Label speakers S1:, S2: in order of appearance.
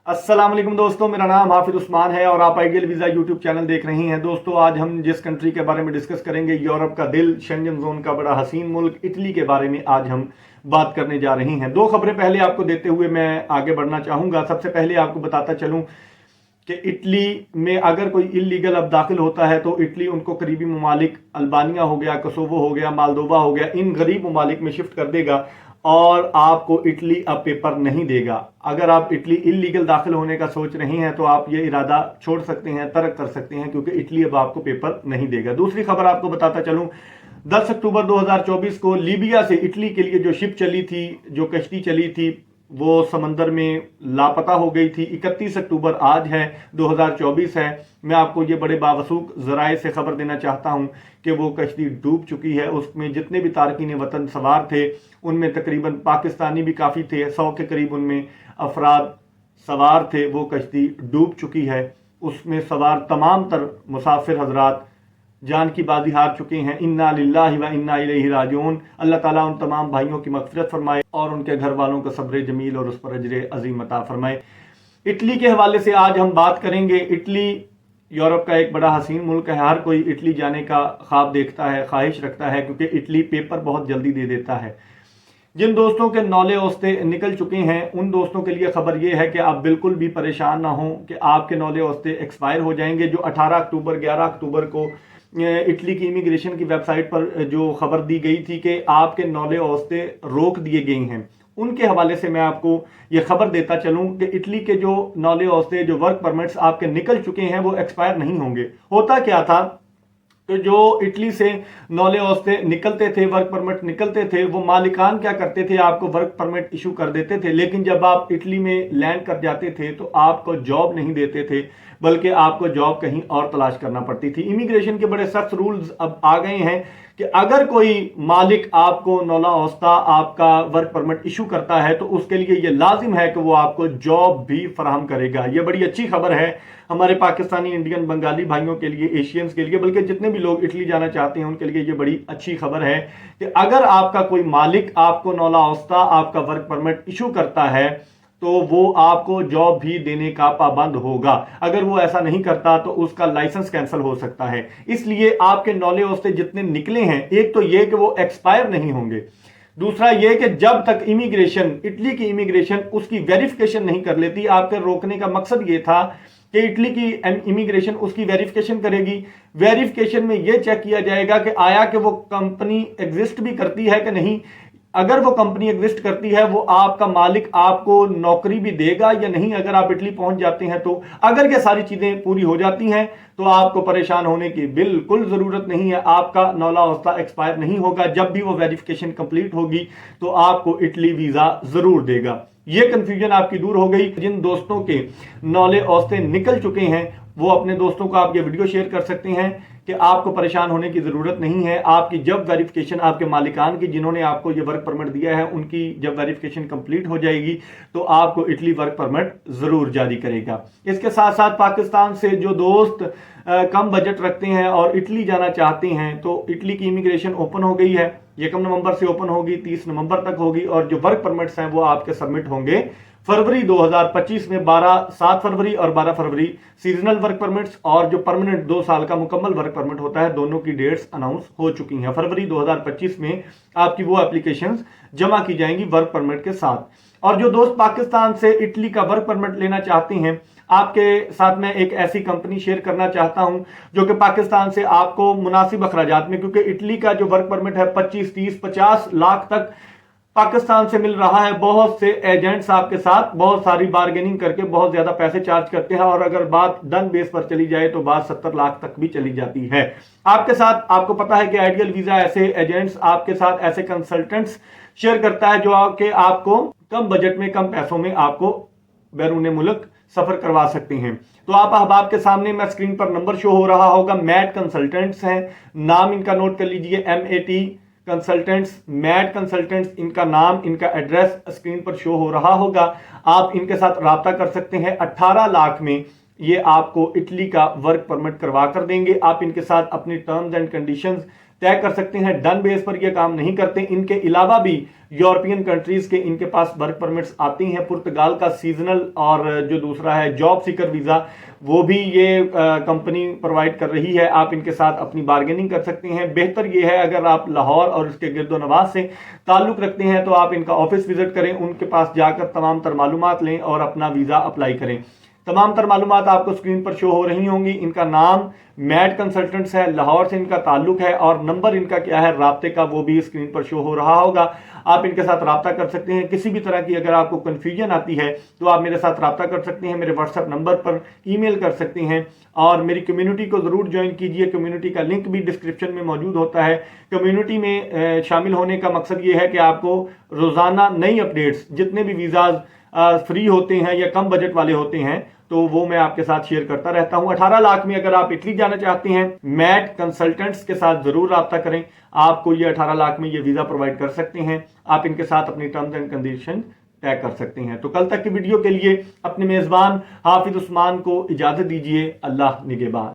S1: अस्सलाम वालेकुम दोस्तों, मेरा नाम हाफिज उस्मान है और आप आइडियल वीज़ा यूट्यूब चैनल देख रही हैं। दोस्तों, आज हम जिस कंट्री के बारे में डिस्कस करेंगे, यूरोप का दिल, शेंजन जोन का बड़ा हसीन मुल्क इटली के बारे में आज हम बात करने जा रही हैं। दो खबरें पहले आपको देते हुए मैं आगे बढ़ना चाहूँगा। सबसे पहले आपको बताता चलूँ कि इटली में अगर कोई इलीगल अब दाखिल होता है तो इटली उनको करीबी ममालिक अल्बानिया हो गया, कोसोवो हो गया, मालदोवा हो गया, इन गरीब ममालिक में शिफ्ट कर देगा और आपको इटली अब पेपर नहीं देगा। अगर आप इटली इलीगल दाखिल होने का सोच रही हैं तो आप ये इरादा छोड़ सकते हैं, तर्क कर सकते हैं, क्योंकि इटली अब आपको पेपर नहीं देगा। दूसरी खबर आपको बताता चलूं, 10 अक्टूबर 2024 को लीबिया से इटली के लिए जो शिप चली थी, जो कश्ती चली थी, वो समंदर में लापता हो गई थी। 31 अक्टूबर आज है, 2024 है। मैं आपको ये बड़े बावसूख जराए से खबर देना चाहता हूँ कि वो कश्ती डूब चुकी है। उसमें जितने भी तारकीन वतन सवार थे उनमें तकरीबन पाकिस्तानी भी काफ़ी थे, 100 के करीब उनमें अफराद सवार थे। वो कश्ती डूब चुकी है। उसमें सवार तमाम तर मुसाफिर हजरात जान की बाजी हार चुके हैं। इन्ना लिल्लाहि व इन्ना इलैहि राजिऊन। अल्लाह ताला उन तमाम भाइयों की मग़फ़िरत फरमाए और उनके घर वालों को सब्र जमील और उस पर अजर अज़ीम अता फरमाए। इटली के हवाले से आज हम बात करेंगे। इटली यूरोप का एक बड़ा हसीन मुल्क है। हर कोई इटली जाने का ख्वाब देखता है, ख्वाहिश रखता है, क्योंकि इटली पेपर बहुत जल्दी दे देता है। जिन दोस्तों के नौले औस्ते निकल चुके हैं उन दोस्तों के लिए खबर यह है कि आप बिल्कुल भी परेशान ना हों कि आपके नौले औस्ते एक्सपायर हो जाएंगे। जो 18 अक्टूबर 11 अक्टूबर को इटली की इमिग्रेशन की वेबसाइट पर जो खबर दी गई थी कि आपके नौले औस्ते रोक दिए गए हैं, उनके हवाले से मैं आपको ये खबर देता चलूं कि इटली के जो नौले औस्ते, जो वर्क परमिट्स आपके निकल चुके हैं, वो एक्सपायर नहीं होंगे। होता क्या था तो जो इटली से नौले औस्ते निकलते थे, वर्क परमिट निकलते थे, वो मालिकान क्या करते थे, आपको वर्क परमिट इशू कर देते थे। लेकिन जब आप इटली में लैंड कर जाते थे तो आपको जॉब नहीं देते थे, बल्कि आपको जॉब कहीं और तलाश करना पड़ती थी। इमिग्रेशन के बड़े सख्त रूल्स अब आ गए हैं कि अगर कोई मालिक आपको नौला औस्ता, आपका वर्क परमिट इशू करता है तो उसके लिए ये लाजिम है कि वो आपको जॉब भी फराहम करेगा। ये बड़ी अच्छी खबर है हमारे पाकिस्तानी, इंडियन, बंगाली भाइयों के लिए, एशियंस के लिए, बल्कि जितने भी लोग इटली जाना चाहते हैं उनके लिए ये बड़ी अच्छी खबर है कि अगर आपका कोई मालिक आपको नौला औस्ता, आपका वर्क परमिट इशू करता है तो वो आपको जॉब भी देने का पाबंद होगा। अगर वो ऐसा नहीं करता तो उसका लाइसेंस कैंसिल हो सकता है। इसलिए आपके नौले औस्ते जितने निकले हैं, एक तो ये कि वो एक्सपायर नहीं होंगे, दूसरा ये कि जब तक इमिग्रेशन, इटली की इमिग्रेशन उसकी वेरिफिकेशन नहीं कर लेती। आपके रोकने का मकसद ये था कि इटली की इमिग्रेशन उसकी वेरिफिकेशन करेगी। वेरिफिकेशन में यह चेक किया जाएगा कि आया कि वो कंपनी एग्जिस्ट भी करती है कि नहीं। अगर वो कंपनी एग्जिस्ट करती है, वो आपका मालिक आपको नौकरी भी देगा या नहीं, अगर आप इटली पहुंच जाते हैं तो। अगर ये सारी चीजें पूरी हो जाती हैं तो आपको परेशान होने की बिल्कुल जरूरत नहीं है। आपका नौला औस्ता एक्सपायर नहीं होगा। जब भी वो वेरिफिकेशन कंप्लीट होगी तो आपको इटली वीजा जरूर देगा। ये कंफ्यूजन आपकी दूर हो गई। जिन दोस्तों के नौले औस्ते निकल चुके हैं वो अपने दोस्तों को आप ये वीडियो शेयर कर सकते हैं कि आपको परेशान होने की जरूरत नहीं है। आपकी जब वेरिफिकेशन आपके मालिकान की, जिन्होंने आपको ये वर्क परमिट दिया है, उनकी जब वेरिफिकेशन कंप्लीट हो जाएगी तो आपको इटली वर्क परमिट जरूर जारी करेगा। इसके साथ साथ पाकिस्तान से जो दोस्त कम बजट रखते हैं और इटली जाना चाहते हैं तो इटली की इमिग्रेशन ओपन हो गई है। 1 नवंबर से ओपन होगी, 30 नवंबर तक होगी और जो वर्क परमिट्स हैं वो आपके सबमिट होंगे फरवरी 2025 में। 7 फरवरी और 12 फरवरी सीजनल वर्क परमिट्स और जो परमानेंट 2 साल का मुकम्मल वर्क परमिट होता है, दोनों की डेट्स अनाउंस हो चुकी हैं। फरवरी 2025 में आपकी वो एप्लीकेशंस जमा की जाएंगी वर्क परमिट के साथ। और जो दोस्त पाकिस्तान से इटली का वर्क परमिट लेना चाहते हैं, आपके साथ मैं एक ऐसी कंपनी शेयर करना चाहता हूं जो कि पाकिस्तान से आपको मुनासिब अखराजात में, क्योंकि इटली का जो वर्क परमिट है 25, 30, 50 लाख तक पाकिस्तान से मिल रहा है। बहुत से एजेंट्स आपके साथ बहुत सारी बार्गेनिंग करके बहुत ज्यादा पैसे चार्ज करते हैं और अगर बात डन बेस पर चली जाए तो बात 70 लाख तक भी चली जाती है। आपके साथ, आपको पता है कि आइडियल वीजा ऐसे एजेंट्स आपके साथ, ऐसे कंसल्टेंट्स शेयर करता है जो आपको कम बजट में, कम पैसों में आपको बैरून मुल्क सफर करवा सकते हैं। तो आप अहबाब के सामने मैं स्क्रीन पर नंबर शो हो रहा होगा, मैट कंसल्टेंट्स हैं, नाम इनका नोट कर लीजिए, MAT कंसल्टेंट्स, मैट कंसल्टेंट्स, इनका नाम, इनका एड्रेस स्क्रीन पर शो हो रहा होगा। आप इनके साथ राब्ता कर सकते हैं। 18 लाख में ये आपको इटली का वर्क परमिट करवा कर देंगे। आप इनके साथ अपनी टर्म्स एंड कंडीशंस तय कर सकते हैं। डन बेस पर ये काम नहीं करते। इनके अलावा भी यूरोपियन कंट्रीज के इनके पास वर्क परमिट्स आती हैं। पुर्तगाल का सीजनल और जो दूसरा है जॉब सीकर वीज़ा, वो भी ये कंपनी प्रोवाइड कर रही है। आप इनके साथ अपनी बार्गेनिंग कर सकते हैं। बेहतर ये है अगर आप लाहौर और इसके गिरदोनवाज से ताल्लुक़ रखते हैं तो आप इनका ऑफिस विजिट करें, उनके पास जाकर तमाम तर मालूमात लें और अपना वीज़ा अप्लाई करें। तमाम तर मालूमात आपको स्क्रीन पर शो हो रही होंगी। इनका नाम मैट कंसल्टेंट्स है, लाहौर से इनका ताल्लुक है और नंबर इनका क्या है राब्ते का वो भी स्क्रीन पर शो हो रहा होगा। आप इनके साथ राब्ता कर सकते हैं। किसी भी तरह की अगर आपको कन्फ्यूजन आती है तो आप मेरे साथ राब्ता कर सकते हैं, मेरे व्हाट्सएप नंबर पर ईमेल कर सकते हैं और मेरी कम्युनिटी को ज़रूर ज्वाइन कीजिए। कम्युनिटी का लिंक भी डिस्क्रिप्शन में मौजूद होता है। कम्युनिटी में शामिल होने का मकसद ये है कि आपको रोज़ाना नई अपडेट्स, जितने भी वीज़ाज फ्री होते हैं या कम बजट वाले होते हैं, तो वो मैं आपके साथ शेयर करता रहता हूं। 18 लाख में अगर आप इटली जाना चाहते हैं, मैट कंसल्टेंट्स के साथ जरूर राब्ता करें। आपको ये 18 लाख में ये वीजा प्रोवाइड कर सकते हैं। आप इनके साथ अपनी टर्म्स एंड कंडीशन तय कर सकते हैं। तो कल तक की वीडियो के लिए अपने मेजबान हाफिज उस्मान को इजाजत दीजिए। अल्लाह निगहबान।